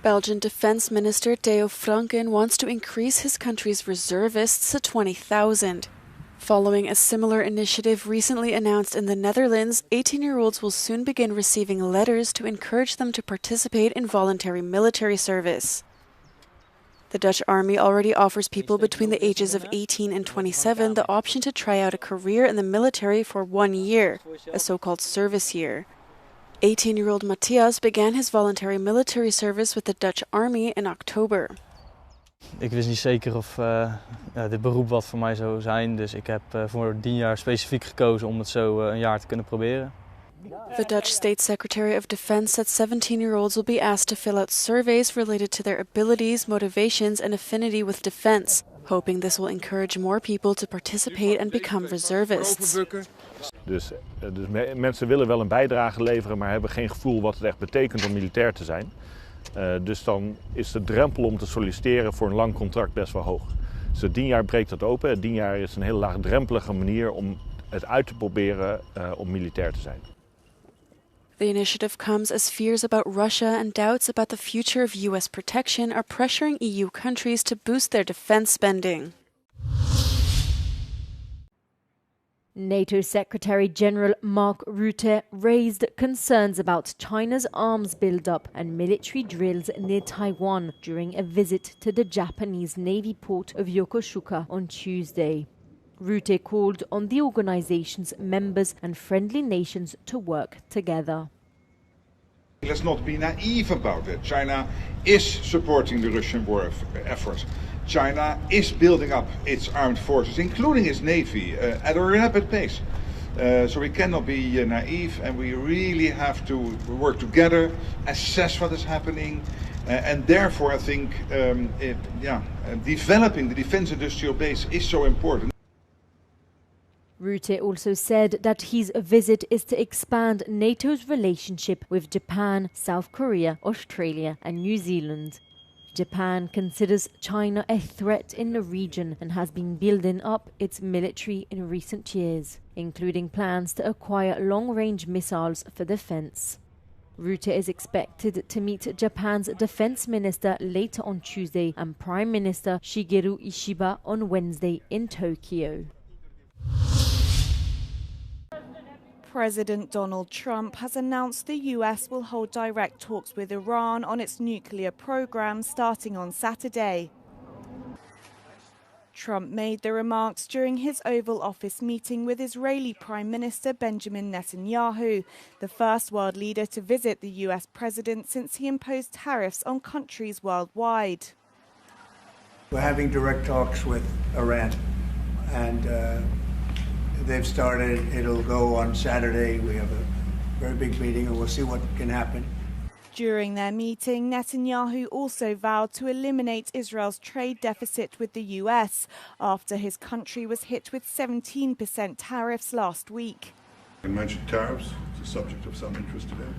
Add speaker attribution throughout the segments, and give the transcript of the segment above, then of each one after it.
Speaker 1: Belgian Defence Minister Theo Franken wants to increase his country's reservists to 20,000. Following a similar initiative recently announced in the Netherlands, 18-year-olds will soon begin receiving letters to encourage them to participate in voluntary military service. The Dutch Army already offers people between the ages of 18 and 27 the option to try out a career in the military for 1 year, a so-called service year. 18-year-old Matthias began his voluntary military service with the Dutch Army in October.
Speaker 2: Ik wist niet zeker of dit beroep wat voor mij zou zijn, dus ik heb voor 10 jaar specifiek gekozen om het zo een jaar te kunnen proberen.
Speaker 1: The Dutch State Secretary of Defense said 17-year-olds will be asked to fill out surveys related to their abilities, motivations and affinity with defense, hoping this will encourage more people to participate and become reservists.
Speaker 3: Dus mensen willen wel een bijdrage leveren, maar hebben geen gevoel wat het echt betekent om militair te zijn. Dus dan is de drempel om te solliciteren voor een lang contract best wel hoog. Dus 10 jaar breekt dat open. 10 jaar is een hele laagdrempelige manier om het uit te proberen om militair te zijn.
Speaker 1: The initiative comes as fears about Russia and doubts about the future of US protection are pressuring EU countries to boost their defense spending.
Speaker 4: NATO Secretary-General Mark Rutte raised concerns about China's arms buildup and military drills near Taiwan during a visit to the Japanese Navy port of Yokosuka on Tuesday. Rutte called on the organization's members and friendly nations to work together.
Speaker 5: Let's not be naive about it. China is supporting the Russian war effort. China is building up its armed forces, including its navy, at a rapid pace. So we cannot be naive, and we really have to work together, assess what is happening, and therefore I think developing the defense industrial base is so important.
Speaker 4: Rutte also said that his visit is to expand NATO's relationship with Japan, South Korea, Australia and New Zealand. Japan considers China a threat in the region and has been building up its military in recent years, including plans to acquire long-range missiles for defense. Rutte is expected to meet Japan's defense minister later on Tuesday and Prime Minister Shigeru Ishiba on Wednesday in Tokyo.
Speaker 6: President Donald Trump has announced the US will hold direct talks with Iran on its nuclear program starting on Saturday. Trump made the remarks during his Oval Office meeting with Israeli Prime Minister Benjamin Netanyahu, the first world leader to visit the US president since he imposed tariffs on countries worldwide.
Speaker 7: We're having direct talks with Iran, and they've started. It'll go on Saturday. We have a very big meeting and we'll see what can happen.
Speaker 6: During their meeting, Netanyahu also vowed to eliminate Israel's trade deficit with the US after his country was hit with 17% tariffs last week.
Speaker 8: I mentioned tariffs. It's a subject of some interest today.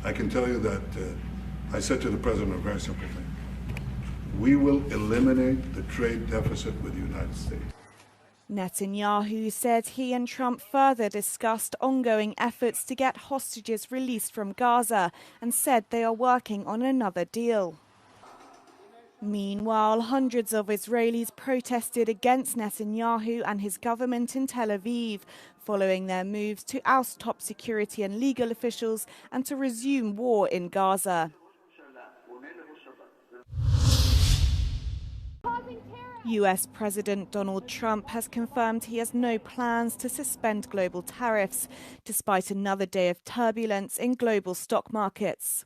Speaker 8: I can tell you that I said to the president a very simple thing. We will eliminate the trade deficit with the United States.
Speaker 6: Netanyahu said he and Trump further discussed ongoing efforts to get hostages released from Gaza and said they are working on another deal. Meanwhile, hundreds of Israelis protested against Netanyahu and his government in Tel Aviv, following their moves to oust top security and legal officials and to resume war in Gaza. US President Donald Trump has confirmed he has no plans to suspend global tariffs, despite another day of turbulence in global stock markets.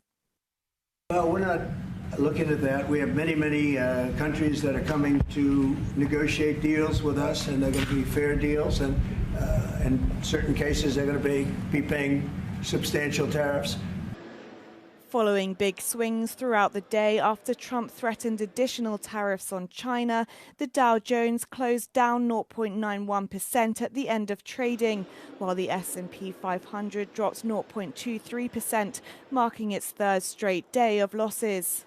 Speaker 7: Well, we're not looking at that. We have many countries that are coming to negotiate deals with us, and they're going to be fair deals, and in certain cases they're going to be paying substantial tariffs.
Speaker 6: Following big swings throughout the day after Trump threatened additional tariffs on China, the Dow Jones closed down 0.91% at the end of trading, while the S&P 500 dropped 0.23%, marking its third straight day of losses.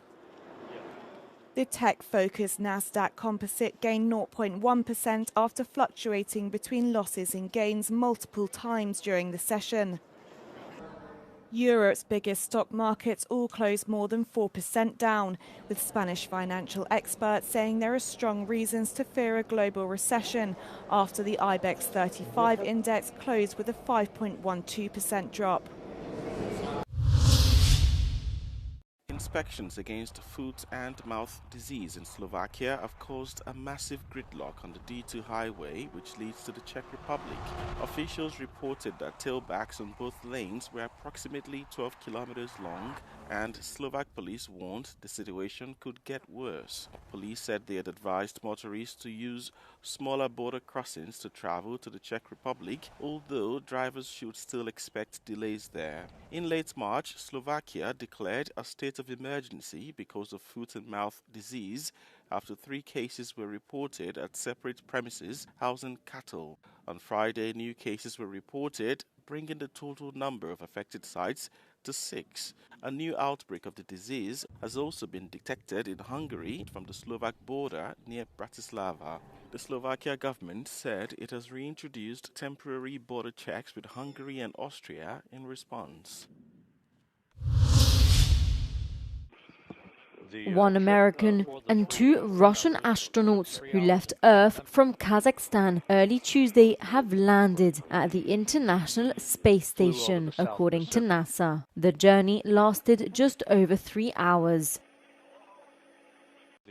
Speaker 6: The tech-focused Nasdaq Composite gained 0.1% after fluctuating between losses and gains multiple times during the session. Europe's biggest stock markets all closed more than 4% down, with Spanish financial experts saying there are strong reasons to fear a global recession after the IBEX 35 index closed with a 5.12% drop.
Speaker 9: Inspections against foot and mouth disease in Slovakia have caused a massive gridlock on the D2 highway, which leads to the Czech Republic. Officials reported that tailbacks on both lanes were approximately 12 kilometers long, and Slovak police warned the situation could get worse. Police said they had advised motorists to use smaller border crossings to travel to the Czech Republic, although drivers should still expect delays there. In late March, Slovakia declared a state of emergency because of foot and mouth disease after 3 cases were reported at separate premises housing cattle. On Friday, new cases were reported, bringing the total number of affected sites to 6. A new outbreak of the disease has also been detected in Hungary from the Slovak border near Bratislava. The Slovakia government said it has reintroduced temporary border checks with Hungary and Austria in response.
Speaker 4: One American and 2 Russian astronauts who left Earth from Kazakhstan early Tuesday have landed at the International Space Station, according to NASA. The journey lasted just over 3 hours.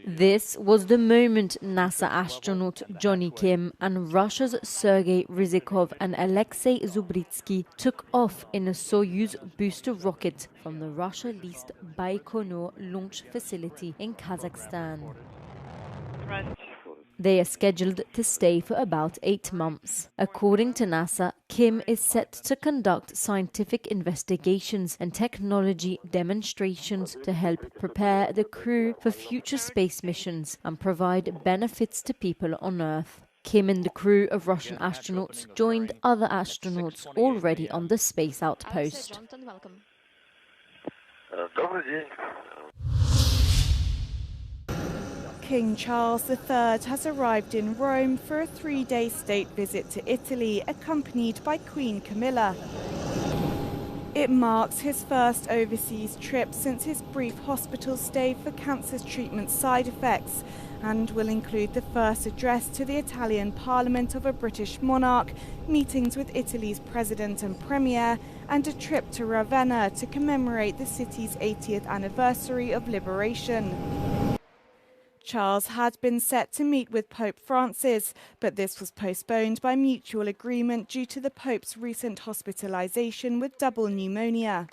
Speaker 4: This was the moment NASA astronaut Johnny Kim and Russia's Sergei Ryzhikov and Alexei Zubritsky took off in a Soyuz booster rocket from the Russia-leased Baikonur launch facility in Kazakhstan. They are scheduled to stay for about 8 months. According to NASA, Kim is set to conduct scientific investigations and technology demonstrations to help prepare the crew for future space missions and provide benefits to people on Earth. Kim and the crew of Russian astronauts joined other astronauts already on the space outpost.
Speaker 6: King Charles III has arrived in Rome for a 3-day state visit to Italy, accompanied by Queen Camilla. It marks his first overseas trip since his brief hospital stay for cancer treatment side effects, and will include the first address to the Italian Parliament of a British monarch, meetings with Italy's President and Premier, and a trip to Ravenna to commemorate the city's 80th anniversary of liberation. Charles had been set to meet with Pope Francis, but this was postponed by mutual agreement due to the Pope's recent hospitalization with double pneumonia.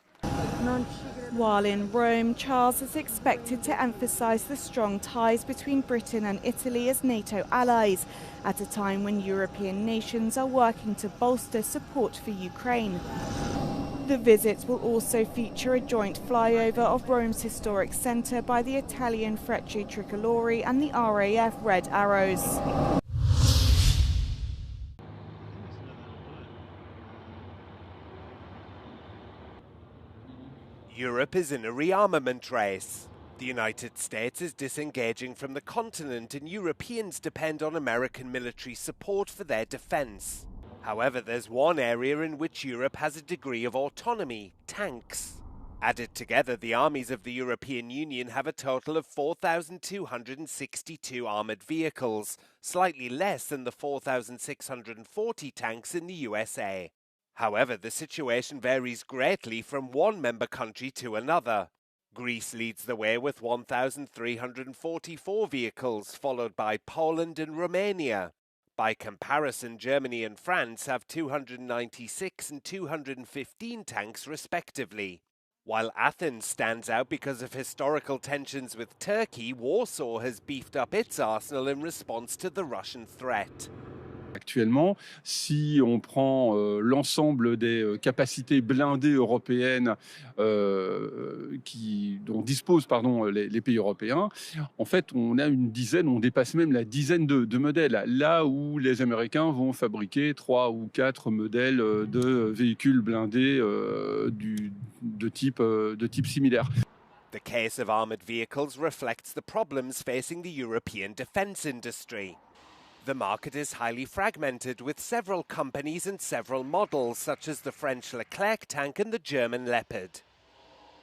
Speaker 6: While in Rome, Charles is expected to emphasize the strong ties between Britain and Italy as NATO allies, at a time when European nations are working to bolster support for Ukraine. The visit will also feature a joint flyover of Rome's historic centre by the Italian Frecce Tricolori and the RAF Red Arrows.
Speaker 10: Europe is in a rearmament race. The United States is disengaging from the continent, and Europeans depend on American military support for their defence. However, there's one area in which Europe has a degree of autonomy: tanks. Added together, the armies of the European Union have a total of 4,262 armoured vehicles, slightly less than the 4,640 tanks in the USA. However, the situation varies greatly from one member country to another. Greece leads the way with 1,344 vehicles, followed by Poland and Romania. By comparison, Germany and France have 296 and 215 tanks respectively. While Athens stands out because of historical tensions with Turkey, Warsaw has beefed up its arsenal in response to the Russian threat.
Speaker 11: Actuellement, si on prend l'ensemble des capacités blindées européennes dont disposent les pays européens, en fait, on dépasse même la dizaine de modèles, là où les Américains vont fabriquer 3 ou 4 modèles de véhicules blindés de type similaire.
Speaker 10: The case of armoured vehicles reflects the problems facing the European defence industry. The market is highly fragmented with several companies and several models, such as the French Leclerc tank and the German Leopard.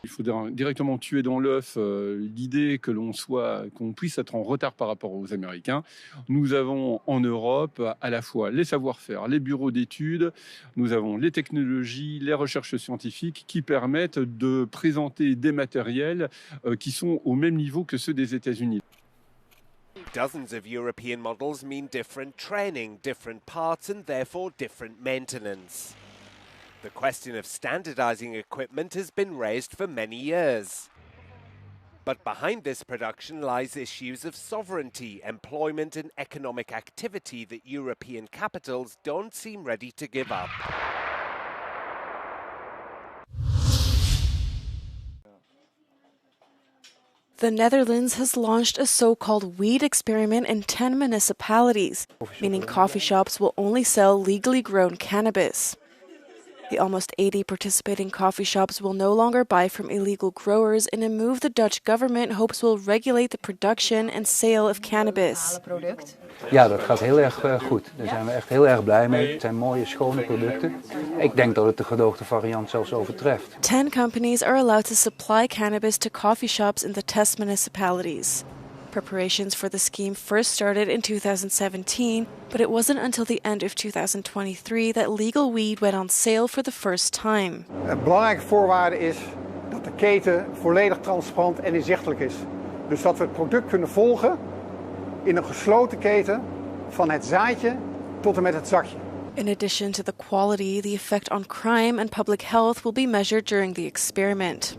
Speaker 11: Il faut directement tuer dans l'œuf l'idée qu'on puisse être en retard par rapport aux Américains. Nous avons en Europe à la fois les savoir-faire, les bureaux d'études, nous avons les technologies, les recherches scientifiques qui permettent de présenter des matériels qui sont au même niveau que ceux des États-Unis.
Speaker 10: Dozens of European models mean different training, different parts, and therefore different maintenance. The question of standardizing equipment has been raised for many years. But behind this production lies issues of sovereignty, employment, and economic activity that European capitals don't seem ready to give up.
Speaker 1: The Netherlands has launched a so-called weed experiment in 10 municipalities, meaning coffee shops will only sell legally grown cannabis. The almost 80 participating coffee shops will no longer buy from illegal growers in a move the Dutch government hopes will regulate the production and sale of cannabis.
Speaker 12: Ja, dat gaat heel erg goed. Daar zijn we echt heel erg blij mee. Het zijn mooie, schone producten. Ik denk dat het de gedoogde variant zelfs overtreft.
Speaker 1: 10 companies are allowed to supply cannabis to coffee shops in the test municipalities. Preparations for the scheme first started in 2017, but it wasn't until the end of 2023 that legal weed went on sale for the first time.
Speaker 13: Een belangrijke voorwaarde is dat de keten volledig transparant en inzichtelijk is. Dus dat we het product kunnen volgen in een gesloten keten van het zaadje tot en met het zakje.
Speaker 1: In addition to the quality, the effect on crime and public health will be measured during the experiment.